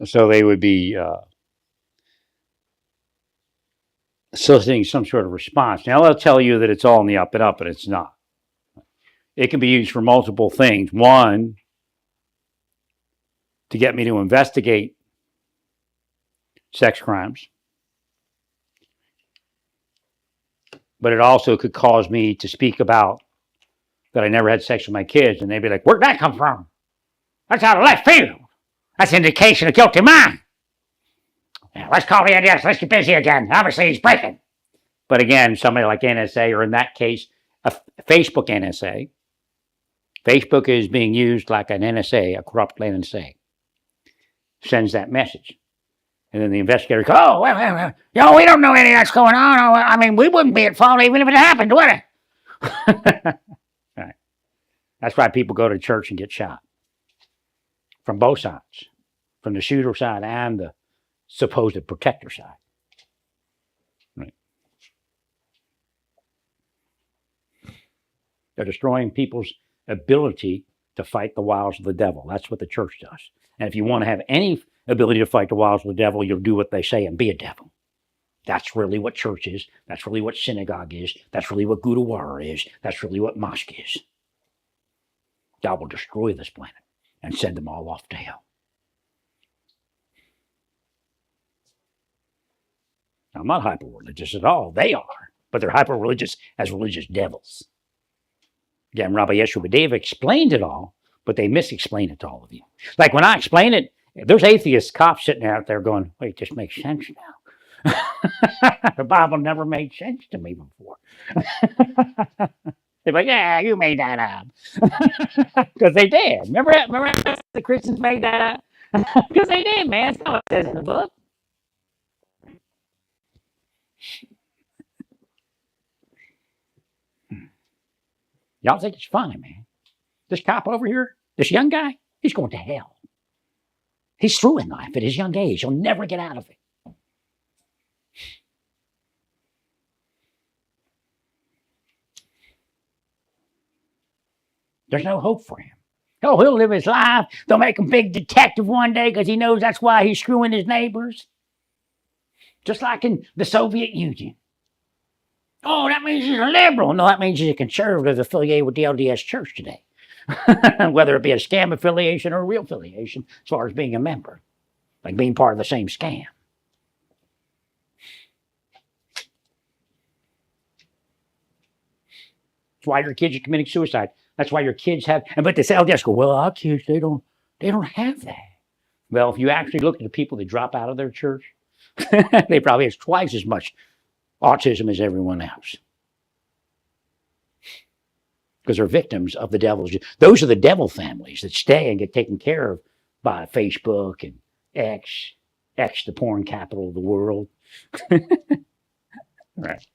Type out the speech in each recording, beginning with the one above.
So they would be soliciting some sort of response. Now they'll tell you that it's all in the up and up, but it's not. It can be used for multiple things. One, to get me to investigate sex crimes, but it also could cause me to speak about that I never had sex with my kids, and they'd be like, "Where'd that come from? That's out of left field. That's an indication of guilty mind. Yeah, let's call the NS. Let's get busy again. Obviously, he's breaking." But again, somebody like NSA, or in that case, a Facebook NSA. Facebook is being used like an NSA, a corrupt NSA, sends that message. And then the investigator goes, "Oh, well, we don't know any of that's going on. I mean, we wouldn't be at fault even if it happened, would it?" Right. That's why people go to church and get shot. From both sides. From the shooter side and the supposed protector side. Right. They're destroying people's ability to fight the wiles of the devil. That's what the church does. And if you want to have any ability to fight the wiles of the devil, you'll do what they say and be a devil. That's really what church is. That's really what synagogue is. That's really what Gurdwara is. That's really what mosque is. God will destroy this planet and send them all off to hell. I'm not hyper-religious at all. They are. But they're hyper-religious as religious devils. Again, Rabbi Yeshua Dave explained it all, but they misexplain it to all of you. Like when I explain it, there's atheist cops sitting out there going, "Wait, this makes sense now." The Bible never made sense to me before. They're like, "Yeah, you made that up." Because they did. Remember the Christians made that up? Because they did, man. That's not what it says in the book. Y'all think it's funny, man. This cop over here, this young guy, he's going to hell. He's through in life at his young age. He'll never get out of it. There's no hope for him. Oh, he'll live his life. They'll make him big detective one day because he knows that's why he's screwing his neighbors. Just like in the Soviet Union. Oh, that means he's a liberal. No, that means he's a conservative affiliated with the LDS Church today. Whether it be a scam affiliation or a real affiliation, as far as being a member. Like being part of the same scam. That's why your kids are committing suicide. That's why your kids have, but they say, LDS go, "Well, our kids, they don't have that." Well, if you actually look at the people that drop out of their church, they probably have twice as much autism as everyone else. Because they're victims of the devil's. Those are the devil families that stay and get taken care of by Facebook and X, the porn capital of the world. Right.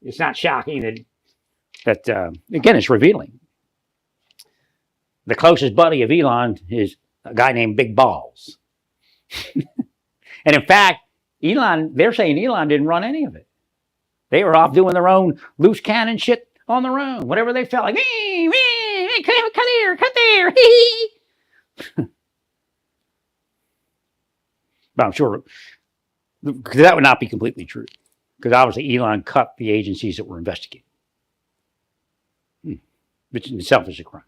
It's not shocking that again, it's revealing. The closest buddy of Elon is a guy named Big Balls. And in fact, they're saying Elon didn't run any of it. They were off doing their own loose cannon shit on their own, whatever they felt like. Cut there. But I'm sure that would not be completely true. Because obviously Elon cut the agencies that were investigating. Which in itself is a crime.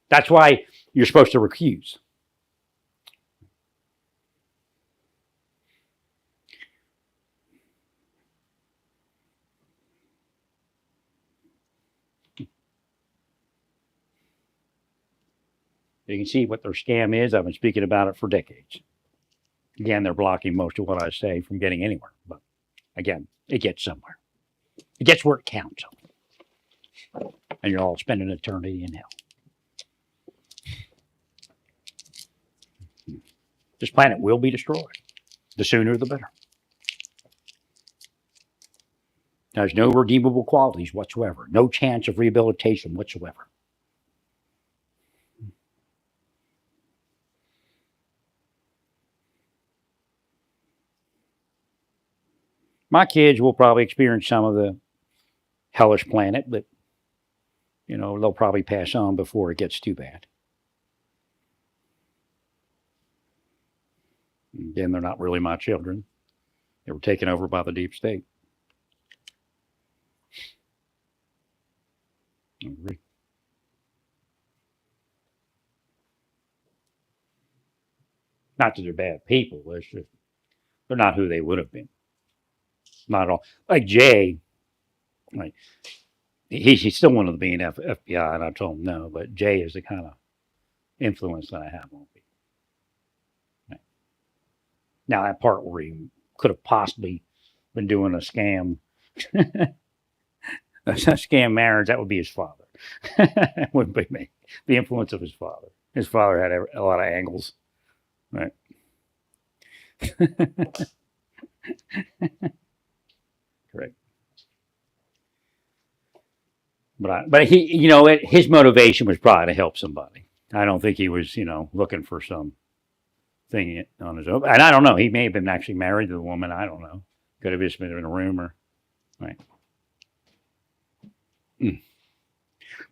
That's why you're supposed to recuse. You can see what their scam is. I've been speaking about it for decades. Again, they're blocking most of what I say from getting anywhere. But again, it gets somewhere. It gets where it counts. And you're all spending eternity in hell. This planet will be destroyed. The sooner, the better. There's no redeemable qualities whatsoever. No chance of rehabilitation whatsoever. My kids will probably experience some of the hellish planet, but, they'll probably pass on before it gets too bad. Again, they're not really my children. They were taken over by the deep state. I agree. Not that they're bad people. It's just they're not who they would have been. Not at all. Like Jay, like he still wanted to be an FBI, and I told him no. But Jay is the kind of influence that I have on people. Right. Now that part where he could have possibly been doing a scam, a scam marriage, that would be his father. It wouldn't be me. The influence of his father. His father had a lot of angles. Right. Correct. But he, his motivation was probably to help somebody. I don't think he was, looking for some thing on his own. And I don't know. He may have been actually married to the woman. I don't know. Could have just been in a rumor. Right.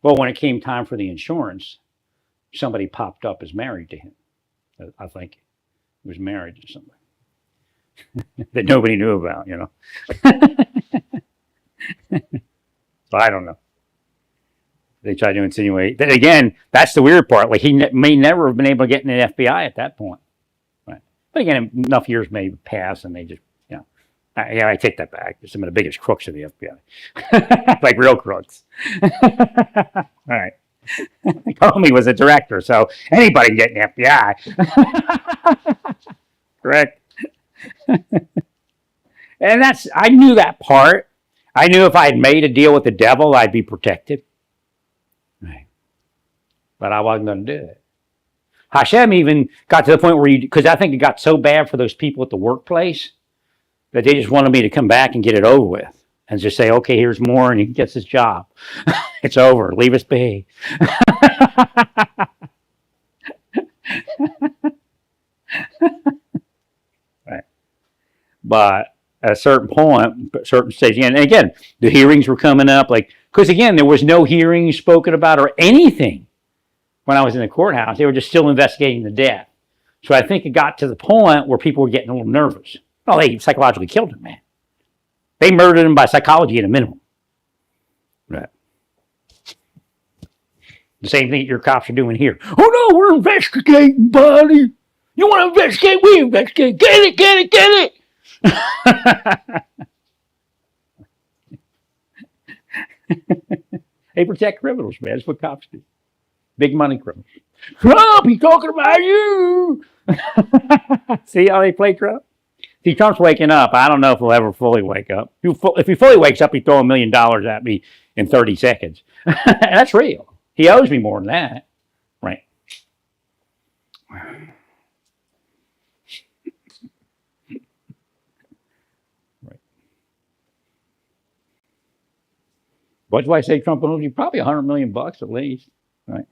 Well, when it came time for the insurance, somebody popped up as married to him. I think he was married to somebody that nobody knew about, So I don't know. They tried to insinuate that again. That's the weird part. Like he may never have been able to get in the FBI at that point. Right. But again, enough years may pass, and they just, I take that back. They're some of the biggest crooks of the FBI, like real crooks. All right. Comey was a director, so anybody can get in the FBI. Correct. And I knew that part. I knew if I had made a deal with the devil, I'd be protected. Right. But I wasn't going to do it. Hashem even got to the point where because I think it got so bad for those people at the workplace that they just wanted me to come back and get it over with and just say, okay, here's more, and he gets his job. It's over. Leave us be. Right. But at a certain point, certain stage, and again, the hearings were coming up, because again, there was no hearings spoken about or anything when I was in the courthouse. They were just still investigating the death. So I think it got to the point where people were getting a little nervous. Well, they psychologically killed him, man. They murdered him by psychology at a minimum. Right. The same thing your cops are doing here. Oh no, we're investigating, buddy. You want to investigate? We investigate. Get it, get it, get it. They protect criminals, man. That's what cops do. Big money criminals. Trump, he's talking about you. See how they play Trump? See, Trump's waking up. I don't know if he'll ever fully wake up. If he fully wakes up, he'd throw $1 million at me in 30 seconds. That's real. He owes me more than that. Right. Right. What do I say Trump owes you? Probably $100 million at least. Right.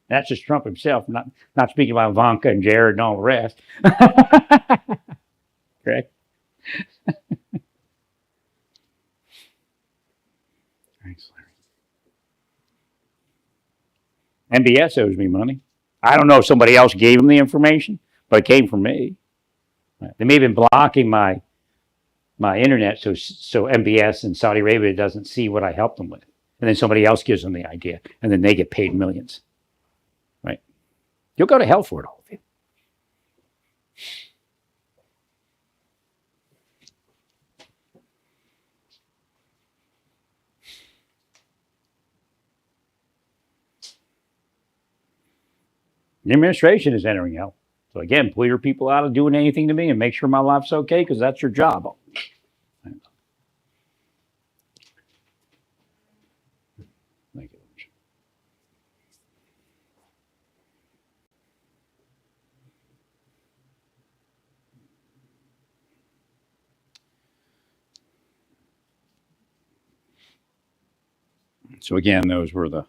That's just Trump himself, not speaking about Ivanka and Jared and all the rest. Correct? Thanks, Larry. MBS owes me money. I don't know if somebody else gave him the information, but it came from me. They may have been blocking my internet so MBS in Saudi Arabia doesn't see what I helped them with. And then somebody else gives them the idea, and then they get paid millions. Right? You'll go to hell for it, all of you. The administration is entering hell. So again, pull your people out of doing anything to me and make sure my life's okay, because that's your job. Thank you. So again, those were the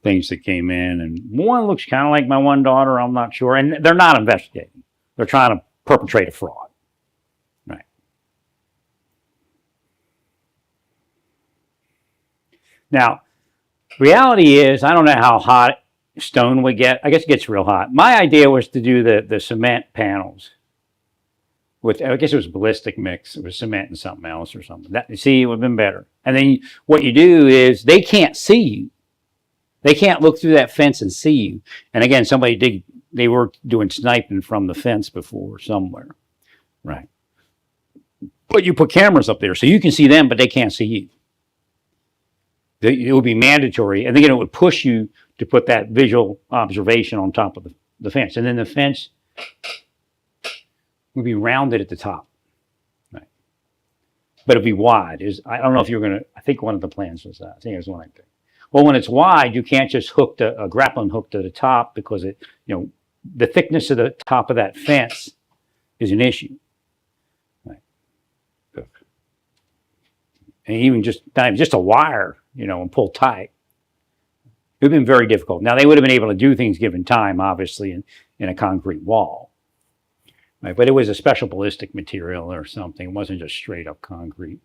things that came in, and one looks kind of like my one daughter. I'm not sure, and they're not investigating. They're trying to perpetrate a fraud. Right. Now, reality is, I don't know how hot stone would get. I guess it gets real hot. My idea was to do the cement panels with, I guess it was ballistic mix. It was cement and something else or something. That, see, it would have been better. And then what you do is they can't see you. They can't look through that fence and see you. And again, they were doing sniping from the fence before somewhere. Right. But you put cameras up there so you can see them, but they can't see you. It would be mandatory. And again, it would push you to put that visual observation on top of the fence. And then the fence would be rounded at the top. Right. But it'd be wide. I don't know if you're going to, I think one of the plans was that. I think it was one I think. Well, when it's wide, you can't just hook a grappling hook to the top because the thickness of the top of that fence is an issue. Right. And even just a wire, and pull tight. It would have been very difficult. Now, they would have been able to do things given time, obviously, in a concrete wall. Right? But it was a special ballistic material or something. It wasn't just straight up concrete,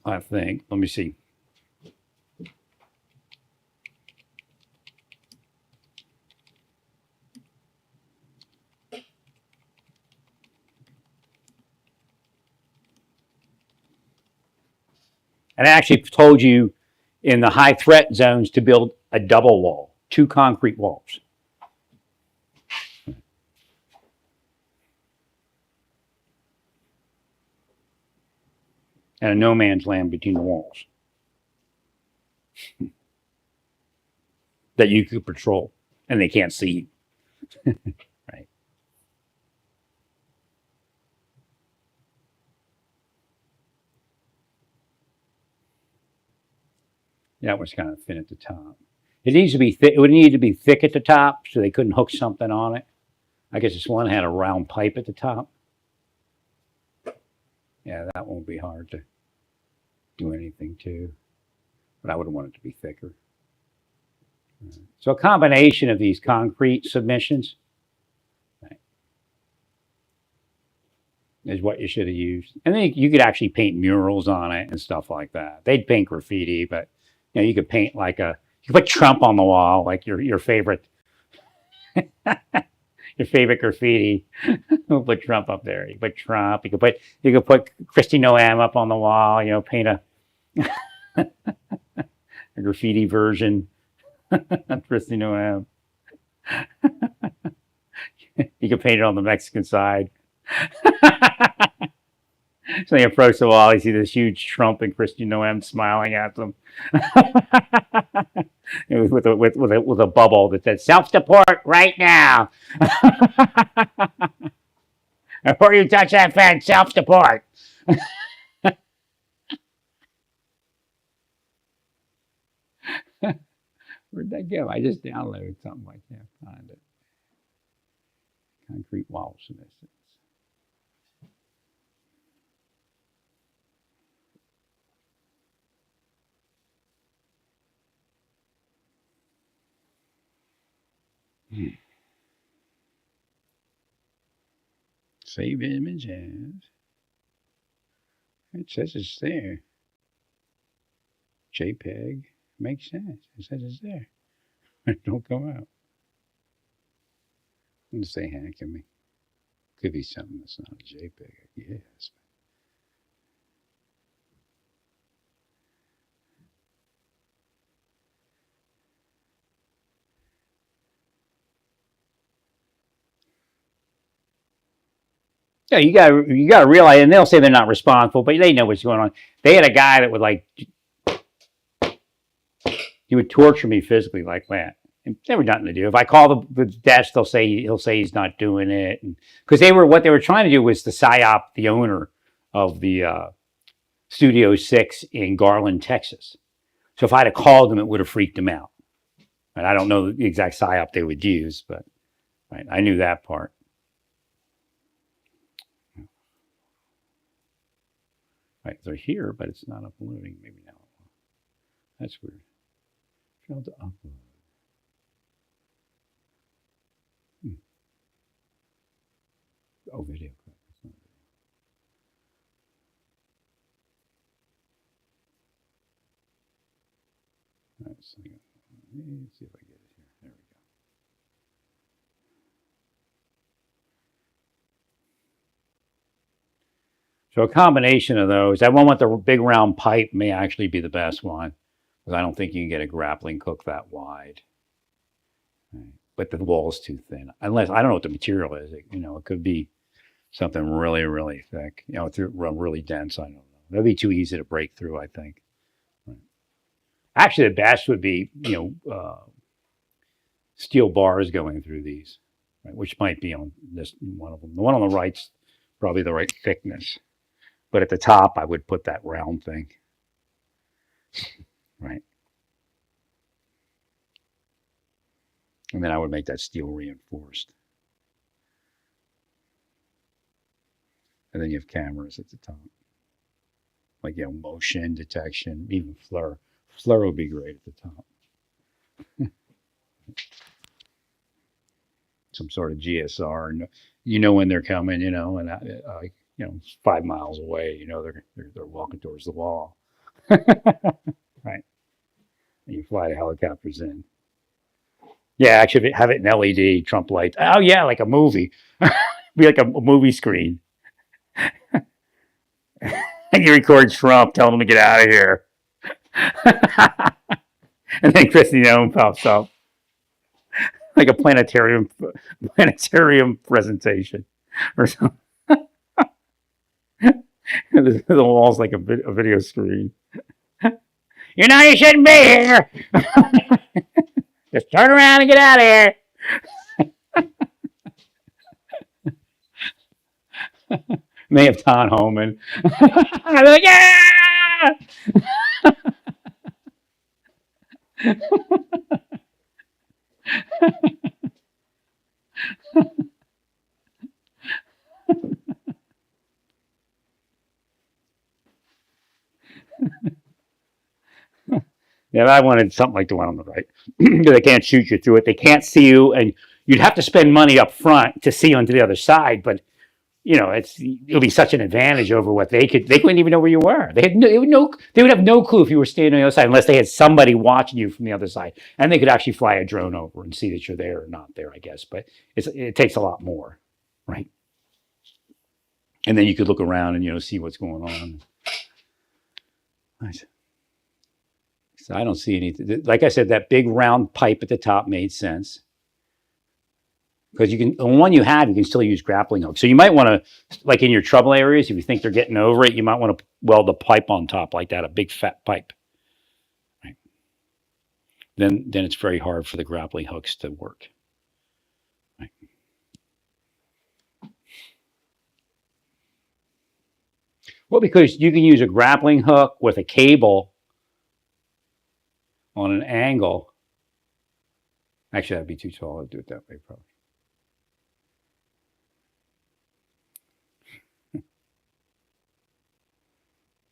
I think. Let me see. And I actually told you in the high threat zones to build a double wall, 2 concrete walls. And a no man's land between the walls that you could patrol and they can't see you. Right. That was kind of thin at the top. It needs to be thick. It would need to be thick at the top so they couldn't hook something on it. I guess this one had a round pipe at the top. Yeah, that won't be hard to do anything to. But I would want it to be thicker. So a combination of these concrete submissions, right, is what you should have used. And then you could actually paint murals on it and stuff like that. They'd paint graffiti, but you could paint you could put Trump on the wall, like your favorite your favorite graffiti. We'll put Trump up there. You could put Trump. You could put Kristi Noem up on the wall. Paint a graffiti version of Kristi Noem. You could paint it on the Mexican side. So they approach the wall. You see this huge Trump and Kristi Noem smiling at them. with a bubble that says self-deport right now. Before you touch that fence, self-deport. Where'd that go? I just downloaded something. I can't find it. Concrete wall submissions. Save images. It says it's there. JPEG. Makes sense. It says it's there. It don't come out. I'm just say hacking me. Could be something that's not a JPEG, I guess. Yeah, you gotta realize, and they'll say they're not responsible, but they know what's going on. They had a guy that would he would torture me physically like that. And there was nothing to do. If I call the desk, he'll say he's not doing it, because what they were trying to do was to psyop the owner of the Studio 6 in Garland, Texas. So if I'd have called him, it would have freaked him out. And I don't know the exact psyop they would use, but right, I knew that part. Right, they're here, but it's not uploading. Maybe now. That's weird. Failed to upload. Oh, video. All right, so let's see if I get it. So a combination of those. That one with the big round pipe may actually be the best one, because I don't think you can get a grappling hook that wide. Right. But the wall is too thin. Unless, I don't know what the material is. It could be something really, really thick. Really dense. I don't know. That'd be too easy to break through, I think. Right. Actually, the best would be, steel bars going through these, right, which might be on this one of them. The one on the right's probably the right thickness. But at the top, I would put that round thing. Right. And then I would make that steel reinforced. And then you have cameras at the top. Like, motion detection, even FLIR. FLIR would be great at the top. Some sort of GSR. And when they're coming, and 5 miles away, they're walking towards the wall. Right. And you fly the helicopters in. Yeah, actually have it in LED, Trump lights. Oh yeah, like a movie. Be like a movie screen. And you record Trump telling him to get out of here. And then Kristi Noem pops up. Like a planetarium presentation or something. The wall's like a video screen. You shouldn't be here. Just turn around and get out of here. And they have Ton Homan. I'm like, yeah! Yeah, I wanted something like the one on the right. Because they can't shoot you through it. They can't see you, and you'd have to spend money up front to see onto the other side. But it'll be such an advantage over what they could. They couldn't even know where you were. They would have no clue if you were standing on the other side unless they had somebody watching you from the other side, and they could actually fly a drone over and see that you're there or not there, I guess. But it takes a lot more, right? And then you could look around and see what's going on. Nice. So I don't see anything. Like I said, that big round pipe at the top made sense. Because the one you have, you can still use grappling hooks. So you might want to, like in your trouble areas, if you think they're getting over it, you might want to weld a pipe on top like that, a big fat pipe. Right. Then it's very hard for the grappling hooks to work. Right. Well, because you can use a grappling hook with a cable on an angle. Actually, that'd be too tall to do it that way, probably.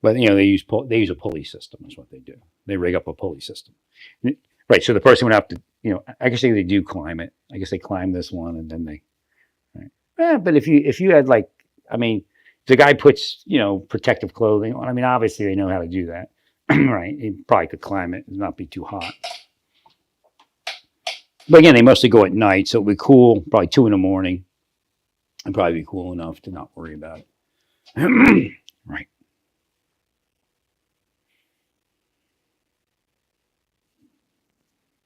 But they use a pulley system. Is what they do. They rig up a pulley system, right? So the person would have to, I guess they do climb it. I guess they climb this one and then they. Right. Yeah, but if you had the guy puts protective clothing on. I mean, obviously they know how to do that, right? He probably could climb it and not be too hot. But again, they mostly go at night, so it'll be cool. Probably 2 a.m. and probably be cool enough to not worry about it. Right.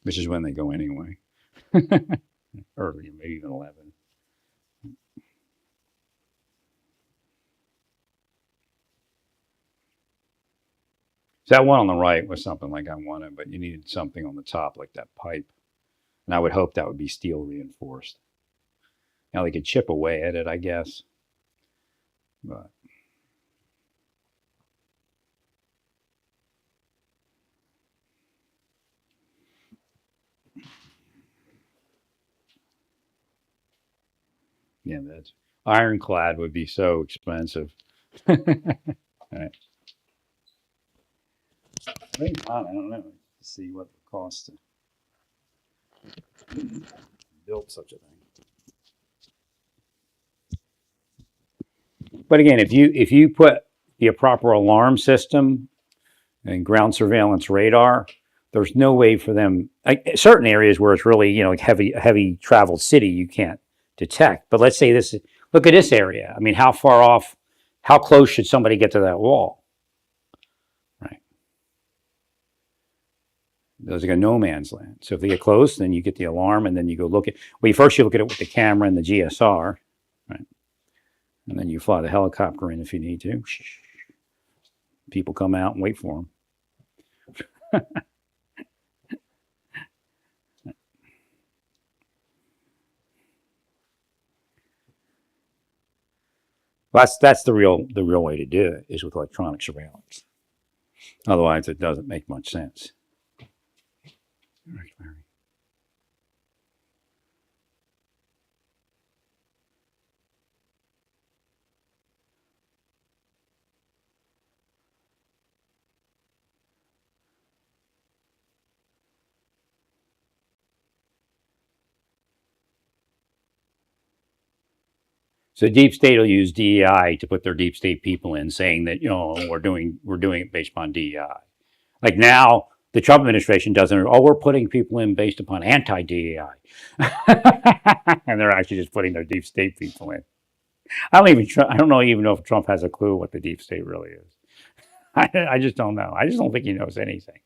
Which is when they go anyway. Early, maybe even 11. So that one on the right was something like I wanted, but you needed something on the top like that pipe. And I would hope that would be steel reinforced. Now they could chip away at it, I guess. But yeah, that's ironclad would be so expensive. All right. I don't know. Let's see what it costs to build such a thing. But again, if you put the proper alarm system and ground surveillance radar, there's no way for them. Certain areas where it's really like heavy traveled city, you can't detect. But let's say look at this area. I mean, how far off How close should somebody get to that wall? Right. Those are a no man's land. So if they get close, then you get the alarm, and then you go look at. Well, first you look at it with the camera and the GSR, right? And then you fly the helicopter in if you need to. People come out and wait for them. That's the real way to do it, is with electronic surveillance. Otherwise, it doesn't make much sense. So deep state will use DEI to put their deep state people in, saying that we're doing it based upon DEI. Like now, the Trump administration doesn't. Oh, we're putting people in based upon anti-DEI, and they're actually just putting their deep state people in. I don't even know if Trump has a clue what the deep state really is. I just don't know. I just don't think he knows anything.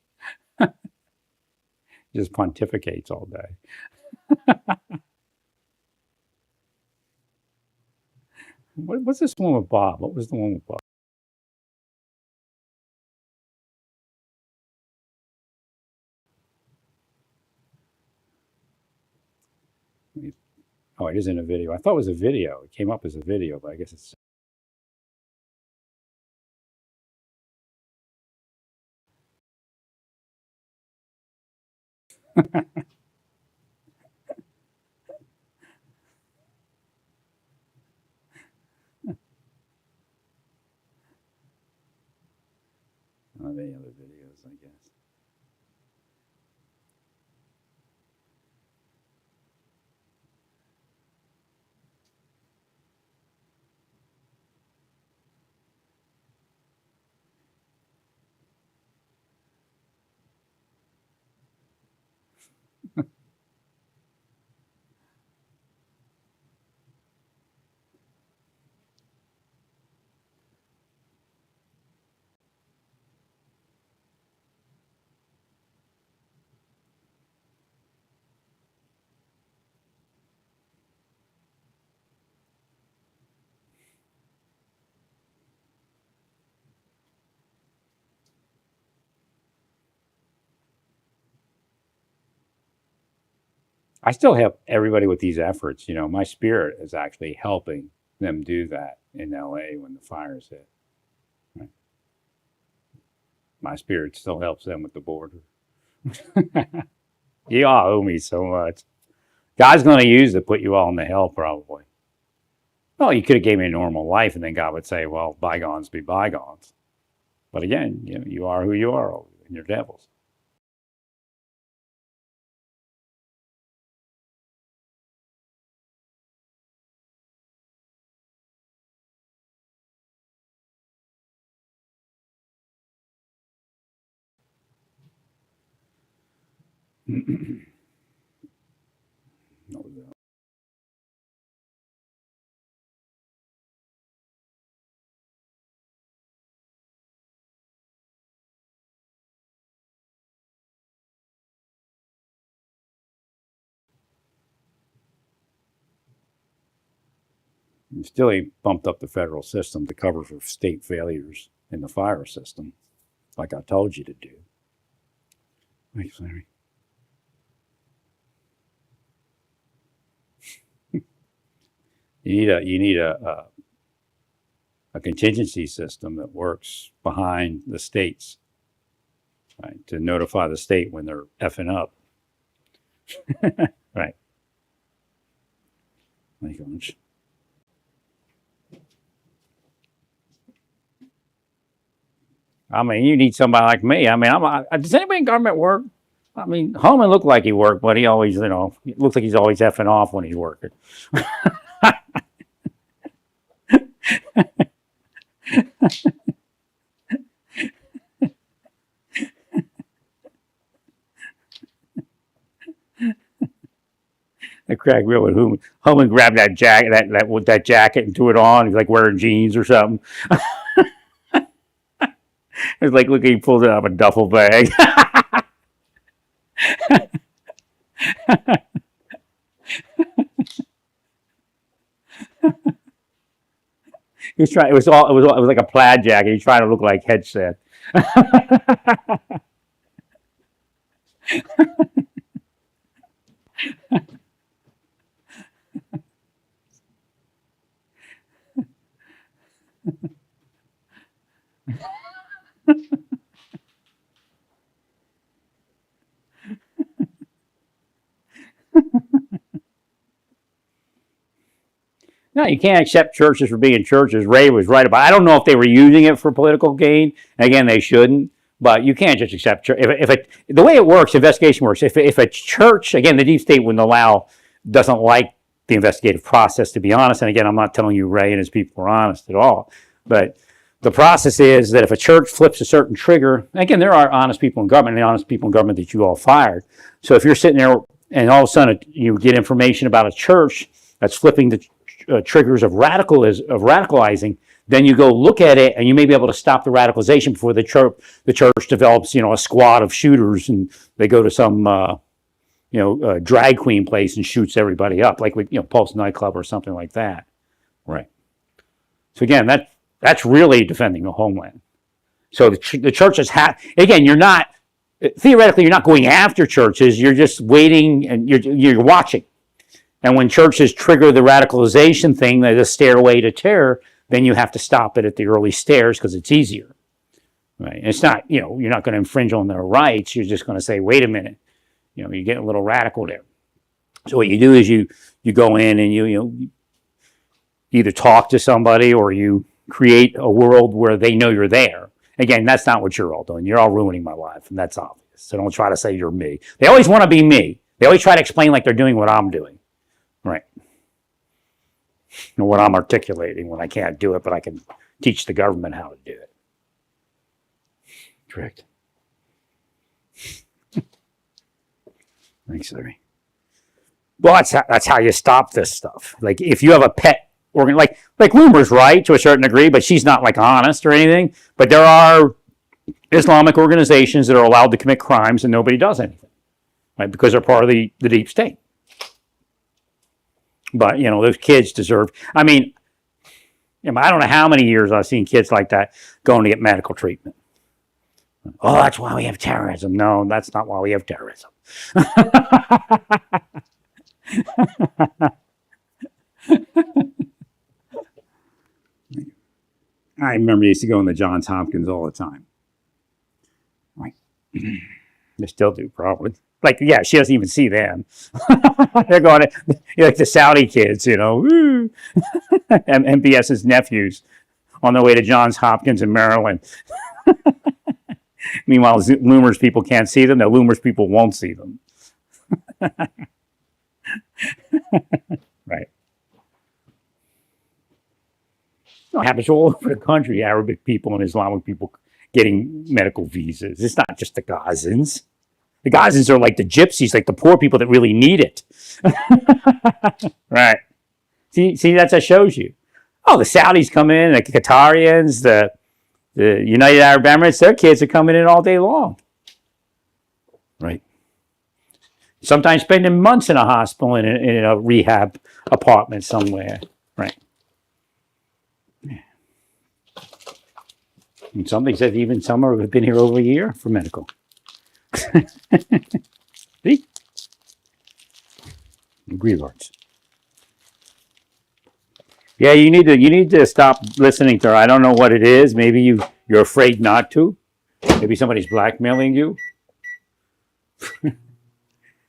Just pontificates all day. What's this one with Bob? What was the one with Bob? Oh, it isn't a video. I thought it was a video. It came up as a video, but I guess it's. Not any other videos, I guess. I still help everybody with these efforts. My spirit is actually helping them do that in LA when the fires hit. Right? My spirit still helps them with the border. You all owe me so much. God's going to use it to put you all in the hell, probably. Well, you could have gave me a normal life, and then God would say, well, bygones be bygones. But again, you are who you are, and you're devils. Still, he bumped up the federal system to cover for state failures in the fire system, like I told you to do. Thanks, Larry. You need a contingency system that works behind the states, right, to notify the state when they're effing up. Right. Thank you much. I mean, you need somebody like me. I mean, does anybody in government work? I mean, Holman looked like he worked, but he always, he looks like he's always effing off when he's working. crack me up when Homan grabbed that jacket, that jacket, and threw it on. He's like wearing jeans or something. It's like, look, he pulled it out of a duffel bag. He was trying. It was like a plaid jacket. He was trying to look like Headset. No, you can't accept churches for being churches. Ray was right about. I don't know if they were using it for political gain. Again, they shouldn't. But you can't just accept church. The way it works, investigation works. If a church, again, the deep state doesn't like the investigative process. To be honest, and again, I'm not telling you Ray and his people are honest at all. But the process is that if a church flips a certain trigger, again, there are honest people in government, and the honest people in government that you all fired. So if you're sitting there and all of a sudden you get information about a church that's flipping the triggers of radicalizing, then you go look at it and you may be able to stop the radicalization before the church develops, a squad of shooters and they go to some, drag queen place and shoots everybody up, like with, Pulse nightclub or something like that. Right. So again, that's really defending the homeland. So the churches again, theoretically, you're not going after churches. You're just waiting and you're watching. And when churches trigger the radicalization thing, the stairway to terror, then you have to stop it at the early stairs because it's easier. Right? And it's not, you're not going to infringe on their rights. You're just going to say, wait a minute, you're getting a little radical there. So what you do is you go in and you either talk to somebody or you create a world where they know you're there. Again, that's not what you're all doing. You're all ruining my life, and that's obvious. So don't try to say you're me. They always want to be me. They always try to explain like they're doing what I'm doing. Right. What I'm articulating when I can't do it, but I can teach the government how to do it. Correct. Thanks, Larry. Well, that's how you stop this stuff. Like if you have a pet organ, like Loomer's right to a certain degree, but she's not like honest or anything. But there are Islamic organizations that are allowed to commit crimes and nobody does anything, right? Because they're part of the deep state. But, those kids deserve, I don't know how many years I've seen kids like that going to get medical treatment. Oh, that's why we have terrorism. No, that's not why we have terrorism. I remember I used to go into Johns Hopkins all the time. Right. They still do, probably. Like, yeah, she doesn't even see them. They're going to, like the Saudi kids, MBS's nephews on their way to Johns Hopkins in Maryland. Meanwhile, Loomer's people can't see them. The Loomer's people won't see them. Right. It happens all over the country, Arabic people and Islamic people getting medical visas. It's not just the Gazans. The Gazans are like the gypsies, like the poor people that really need it. Right. See, that shows you. Oh, the Saudis come in, the Qatarians, the United Arab Emirates, their kids are coming in all day long. Right. Sometimes spending months in a hospital in a rehab apartment somewhere. Right. And somebody said even some have been here over a year for medical. See? Greenlords. Yeah, you need to stop listening to her. I don't know what it is. Maybe you're afraid not to. Maybe somebody's blackmailing you.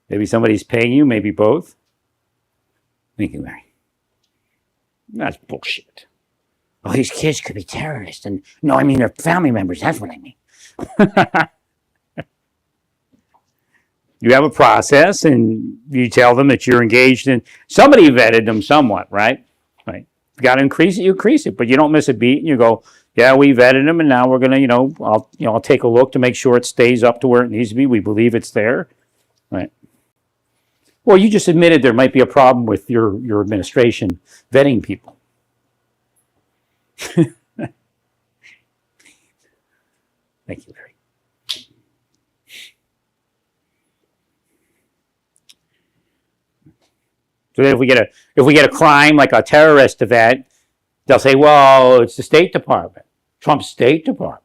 Maybe somebody's paying you. Maybe both. Thank you, Larry. That's bullshit. Oh, these kids could be terrorists, and no, I mean they're family members. That's what I mean. You have a process, and you tell them that you're engaged in. Somebody vetted them somewhat, right? Right. You got to increase it, you increase it, but you don't miss a beat. And you go, yeah, we vetted them, and now we're gonna, I'll take a look to make sure it stays up to where it needs to be. We believe it's there, right? Well, you just admitted there might be a problem with your administration vetting people. Thank you, Larry. So then if we get a crime like a terrorist event, they'll say, "Well, it's the State Department, Trump's State Department.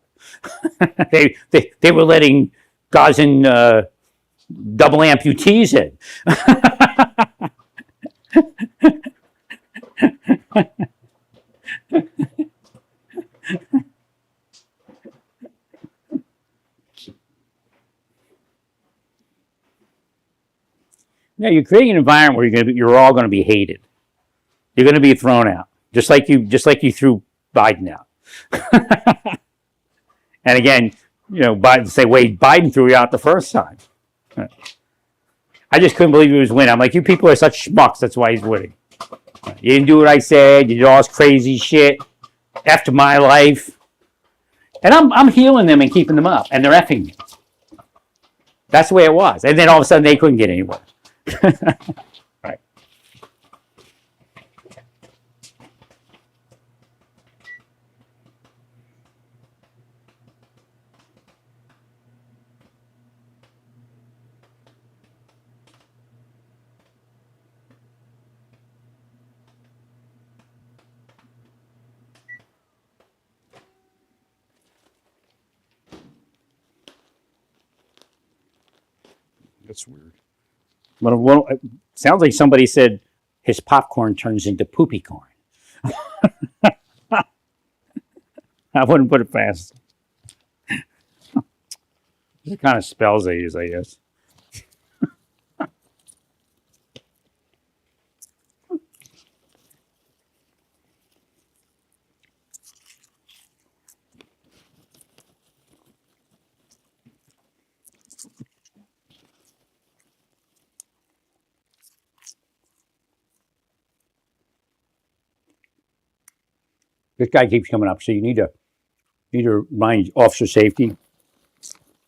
they were letting Gazan double amputees in." Yeah, you're creating an environment where you're all going to be hated. You're going to be thrown out, just like you threw Biden out. And again, Biden say, "Wait, Biden threw you out the first time." I just couldn't believe he was winning. I'm like, you people are such schmucks. That's why he's winning. You didn't do what I said. You did all this crazy shit after my life, and I'm healing them and keeping them up, and they're effing me. That's the way it was. And then all of a sudden, they couldn't get anywhere. Right. That's weird. Well, it sounds like somebody said his popcorn turns into poopy corn. I wouldn't put it past. The kind of spells they use, I guess. This guy keeps coming up, so you need to remind officer safety.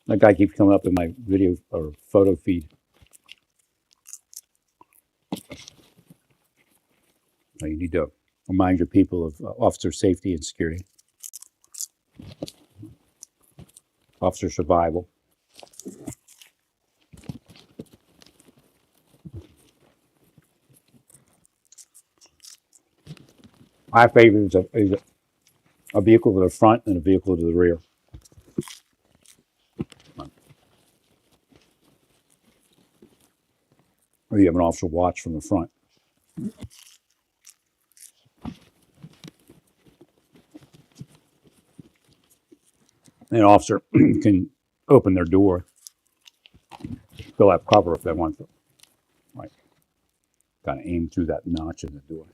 That guy keeps coming up in my video or photo feed. You need to remind your people of officer safety and security, officer survival. My favorite is a vehicle to the front and a vehicle to the rear. Or you have an officer watch from the front. An officer can open their door. They'll have cover if they want to. Right. Kind of aim through that notch in the door.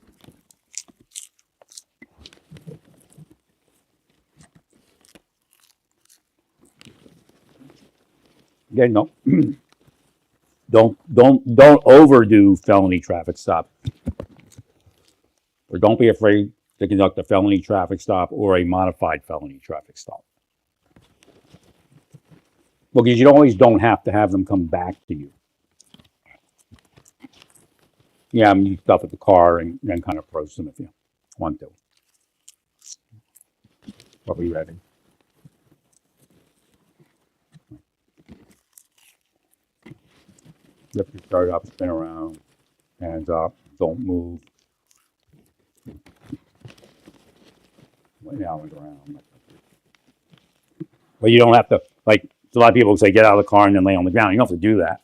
Again, no. Don't overdo felony traffic stop. Or don't be afraid to conduct a felony traffic stop or a modified felony traffic stop. Well, because you always don't have to have them come back to you. Yeah, I mean, you stop at the car and then kind of approach them if you want to. Are we ready? Lift your shirt up, spin around, hands up, don't move. Lay down on the ground. But you don't have to, like, a lot of people say, get out of the car and then lay on the ground. You don't have to do that.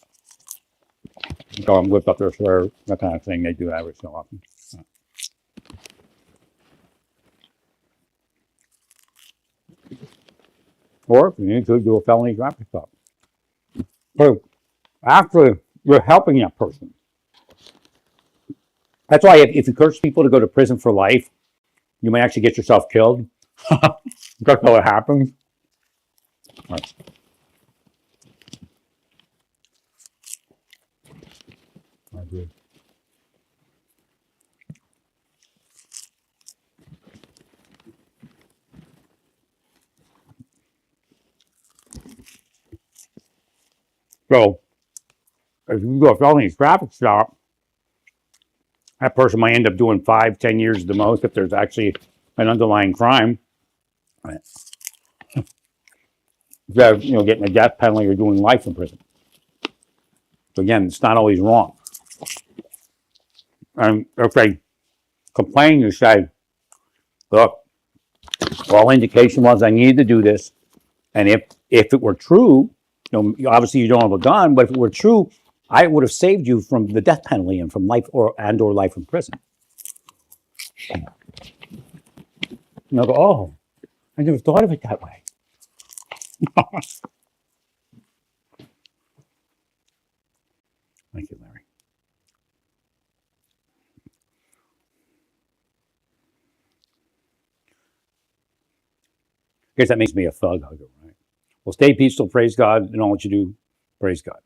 Go and lift up their shirt, that kind of thing. They do that every so often. Or if you need to do a felony traffic stop. So actually, you're helping that person. That's why if you encourage people to go to prison for life, you may actually get yourself killed. That's how it happens. All right. I agree. So if you go a felony traffic stop, that person might end up doing 5, 10 years at the most if there's actually an underlying crime. Right. Instead of, getting a death penalty or doing life in prison. So again, it's not always wrong. And if they complain, you say, look, all indication was I needed to do this. And if it were true, obviously you don't have a gun, but if it were true, I would have saved you from the death penalty and from life or life in prison. And they'll go, oh, I never thought of it that way. Thank you, Larry. I guess that makes me a thug hugger, right? Well, stay peaceful, praise God, and all that you do, praise God.